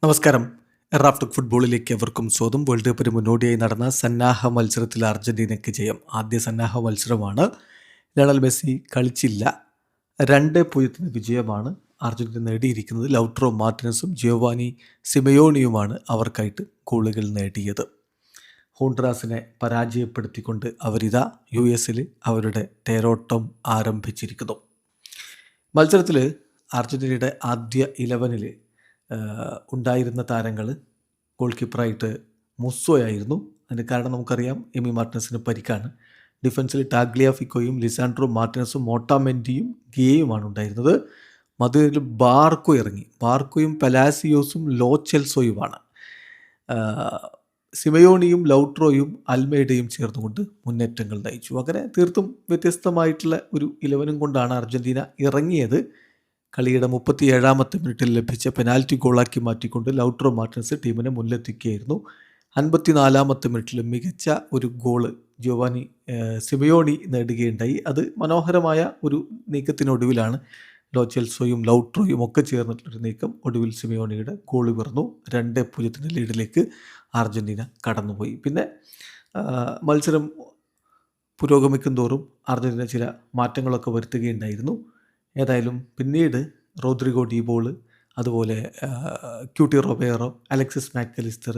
നമസ്കാരം. റാഫ്റ്റോക്ക് ഫുട്ബോളിലേക്ക് എവർക്കും സ്വാഗതം. വേൾഡ് കപ്പിന് മുന്നോടിയായി നടന്ന സന്നാഹ മത്സരത്തിൽ അർജന്റീനയ്ക്ക് ജയം. ആദ്യ സന്നാഹ മത്സരമാണ്. Lionel Messi കളിച്ചില്ല. 2-0 വിജയമാണ് അർജന്റീന നേടിയിരിക്കുന്നത്. ലൗട്രോ മാർട്ടിനസും ജിയോവാനി സിമയോണിയുമാണ് അവർക്കായിട്ട് ഗോളുകൾ നേടിയത്. ഹോണ്ട്രാസിനെ പരാജയപ്പെടുത്തിക്കൊണ്ട് അവരിതാ US അവരുടെ തേരോട്ടം ആരംഭിച്ചിരിക്കുന്നു. മത്സരത്തിൽ അർജന്റീനയുടെ ആദ്യ 11 ഉണ്ടായിരുന്ന താരങ്ങൾ ഗോൾ കീപ്പറായിട്ട് മുസ്സോയായിരുന്നു. അതിന് കാരണം നമുക്കറിയാം, എമി മാർട്ടിനസിന് പരിക്കാണ്. ഡിഫൻസിൽ ടാഗ്ലിയാഫിക്കോയും ലിസാൻഡ്രോ മാർട്ടിനസും മോട്ടാമെൻഡിയും ഗിയയുമാണ് ഉണ്ടായിരുന്നത്. മധുരയിൽ ബാർക്കോ ഇറങ്ങി. ബാർക്കോയും പലാസിയോസും ലോ ചെൽസോയുമാണ്. സിമയോണിയും ലൗട്രോയും അൽമേഡയും ചേർന്നുകൊണ്ട് മുന്നേറ്റങ്ങൾ നയിച്ചു. അങ്ങനെ തീർത്തും വ്യത്യസ്തമായിട്ടുള്ള ഒരു 11 കൊണ്ടാണ് അർജന്റീന ഇറങ്ങിയത്. കളിയുടെ 37-ാമത്തെ മിനിറ്റിൽ ലഭിച്ച പെനാൽറ്റി ഗോളാക്കി മാറ്റിക്കൊണ്ട് ലൗട്രോ മാർട്ടിനസ് ടീമിനെ മുന്നിലെത്തിക്കുകയായിരുന്നു. 54-ാമത്തെ മിനിറ്റിൽ മികച്ച ഒരു ഗോള് ജിയോവാനി സിമയോണി നേടുകയുണ്ടായി. അത് മനോഹരമായ ഒരു നീക്കത്തിനൊടുവിലാണ് ലോ ചെൽസോയും ലൗട്രോയും ഒക്കെ ചേർന്നിട്ടുള്ളൊരു നീക്കം. ഒടുവിൽ സിമയോണിയുടെ ഗോൾ പിറന്നു. 2-0 ലീഡിലേക്ക് അർജന്റീന കടന്നുപോയി. പിന്നെ മത്സരം പുരോഗമിക്കും തോറും അർജന്റീന ചില മാറ്റങ്ങളൊക്കെ വരുത്തുകയുണ്ടായിരുന്നു. ഏതായാലും പിന്നീട് റോദ്രിഗോ ഡീബോൾ, അതുപോലെ Cuti Romero, Alexis Mac Allister,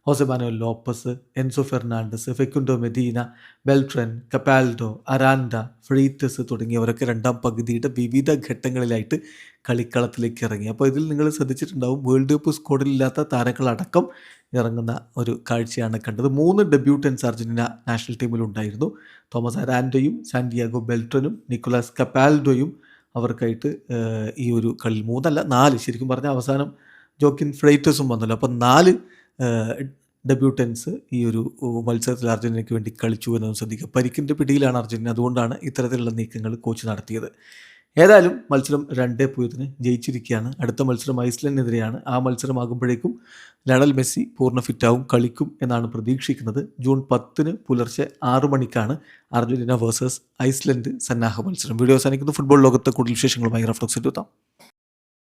Jose Manuel Lopez, Enzo Fernandez, Facundo Medina, Beltran, Capaldo, Aranda, Freitas തുടങ്ങിയവരൊക്കെ രണ്ടാം പകുതിയുടെ വിവിധ ഘട്ടങ്ങളിലായിട്ട് കളിക്കളത്തിലേക്ക് ഇറങ്ങി. അപ്പോൾ ഇതിൽ നിങ്ങൾ ശ്രദ്ധിച്ചിട്ടുണ്ടാവും, വേൾഡ് കപ്പ് സ്ക്വാഡിലില്ലാത്ത താരങ്ങളടക്കം ഇറങ്ങുന്ന ഒരു കാഴ്ചയാണ് കണ്ടത്. 3 ഡെബ്യൂട്ടൻസ് അർജന്റീന നാഷണൽ ടീമിലുണ്ടായിരുന്നു. തോമസ് അരാൻഡയും സാന്റിയാഗോ ബെൽട്രനും നിക്കോളാസ് കപ്പാൽഡോയും അവർക്കായിട്ട് ഈ ഒരു കളിയിൽ 3 അല്ല 4, ശരിക്കും പറഞ്ഞാൽ അവസാനം ജോക്കിൻ ഫ്രൈറ്റസും വന്നല്ലോ. അപ്പോൾ 4 ഡെബ്യൂട്ടൻസ് ഈ ഒരു മത്സരത്തിൽ അർജന്റീനയ്ക്ക് വേണ്ടി കളിച്ചു എന്നതും ശ്രദ്ധിക്കുക. പരിക്കിൻ്റെ പിടിയിലാണ് അർജന്റീന. അതുകൊണ്ടാണ് ഇത്തരത്തിലുള്ള നീക്കങ്ങൾ കോച്ച് നടത്തിയത്. ഏതായാലും മത്സരം 2-0 ജയിച്ചിരിക്കുകയാണ്. അടുത്ത മത്സരം ഐസ്ലൻഡിനെതിരെയാണ്. ആ മത്സരമാകുമ്പോഴേക്കും ലയണൽ മെസ്സി പൂർണ്ണ ഫിറ്റാവും, കളിക്കും എന്നാണ് പ്രതീക്ഷിക്കുന്നത്. ജൂൺ 10 പുലർച്ചെ 6 മണിക്കാണ് അർജന്റീന വേഴ്സസ് ഐസ്ലൻഡ് സന്നാഹ മത്സരം. വീഡിയോ അവസാനിക്കുന്നു. ഫുട്ബോൾ ലോകത്തെ കൂടുതൽ വിശേഷങ്ങളുമായി റാഫ്റ്റോക്സിൽ എത്താം.